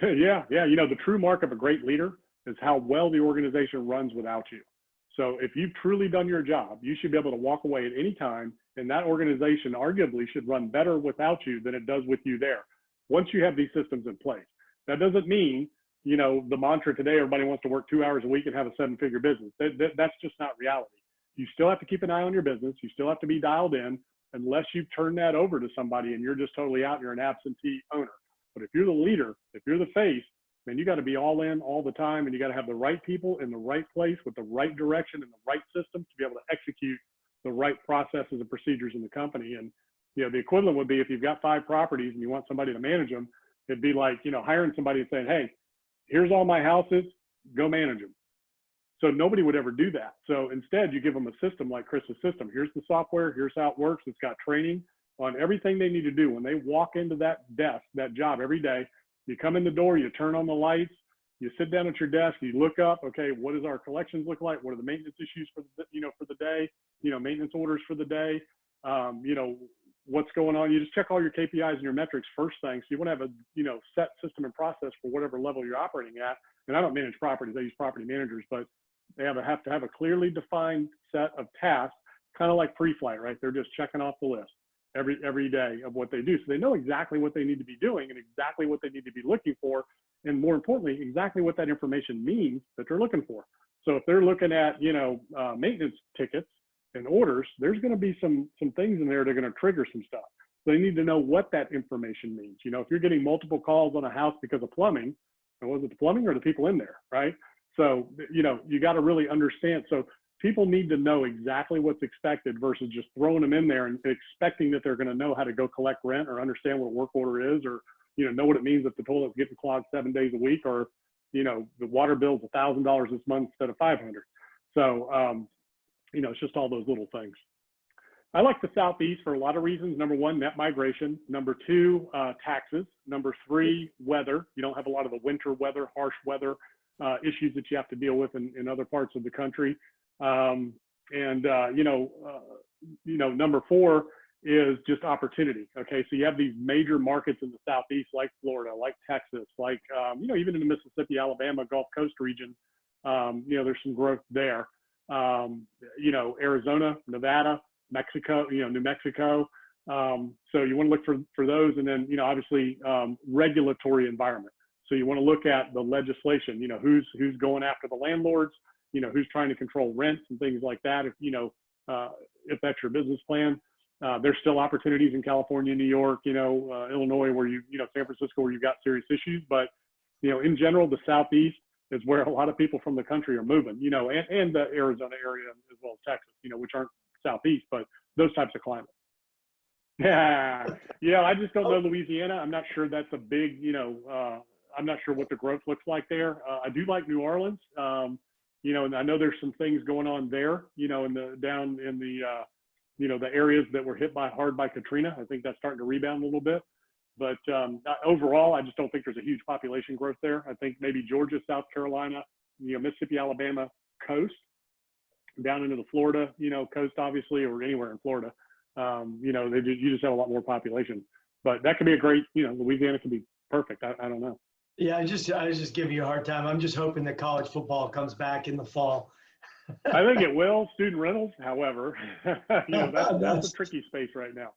Yeah, yeah. You know, the true mark of a great leader is how well the organization runs without you. So if you've truly done your job, you should be able to walk away at any time, and that organization arguably should run better without you than it does with you there. Once you have these systems in place, that doesn't mean, you know, the mantra today, everybody wants to work 2 hours a week and have a 7-figure business. That's just not reality. You still have to keep an eye on your business. You still have to be dialed in unless you turn that over to somebody and you're just totally out and you're an absentee owner. But if you're the leader, if you're the face, man, you got to be all in all the time, and you got to have the right people in the right place with the right direction and the right systems to be able to execute the right processes and procedures in the company. And, you know, the equivalent would be if you've got 5 properties and you want somebody to manage them, it'd be like, you know, hiring somebody and saying, hey, here's all my houses, go manage them. So nobody would ever do that. So instead, you give them a system like Chris's system. Here's the software, here's how it works. It's got training on everything they need to do. When they walk into that desk, that job every day, you come in the door, you turn on the lights, you sit down at your desk, you look up, okay, what does our collections look like? What are the maintenance issues for the, you know, for the day, you know, maintenance orders for the day, you know, what's going on. You just check all your KPIs and your metrics first thing. So you want to have a, you know, set system and process for whatever level you're operating at. And I don't manage properties, I use property managers, but they have to have a clearly defined set of tasks, kind of like pre-flight, right? They're just checking off the list every day of what they do. So they know exactly what they need to be doing and exactly what they need to be looking for. And more importantly, exactly what that information means that they're looking for. So if they're looking at, you know, maintenance tickets and orders, there's going to be some things in there that are going to trigger some stuff. So they need to know what that information means. You know, if you're getting multiple calls on a house because of plumbing, and was it the plumbing or the people in there, right? So, you know, you got to really understand. So people need to know exactly what's expected versus just throwing them in there and expecting that they're going to know how to go collect rent or understand what a work order is, or, you know what it means if the toilet's getting clogged 7 days a week, or, you know, the water bill's $1,000 this month instead of 500. So, you know, it's just all those little things. I like the Southeast for a lot of reasons. Number one, net migration. Number two, taxes. Number three, weather. You don't have a lot of the winter weather, harsh weather issues that you have to deal with in other parts of the country. Number four is just opportunity. Okay, so you have these major markets in the Southeast, like Florida, like Texas, like even in the Mississippi, Alabama, Gulf Coast region. There's some growth there. Arizona, Nevada, Mexico, New Mexico. So you want to look for those, and then obviously regulatory environment. So you want to look at the legislation. Who's going after the landlords. Who's trying to control rents and things like that. If that's your business plan, there's still opportunities in California, New York, Illinois, where San Francisco, where you've got serious issues. But in general, the Southeast is where a lot of people from the country are moving. And the Arizona area as well as Texas, which aren't Southeast, but those types of climates. Yeah, I just don't know Louisiana. I'm not sure that's a big, I'm not sure what the growth looks like there. I do like New Orleans. And I know there's some things going on there, down in the areas that were hit hard by Katrina. I think that's starting to rebound a little bit. But overall, I just don't think there's a huge population growth there. I think maybe Georgia, South Carolina, Mississippi, Alabama coast, down into the Florida, coast, obviously, or anywhere in Florida. You just have a lot more population. But that could be a great, Louisiana could be perfect. I don't know. Yeah, I was just giving you a hard time. I'm just hoping that college football comes back in the fall. I think it will. Student rentals, however, that's a tricky space right now.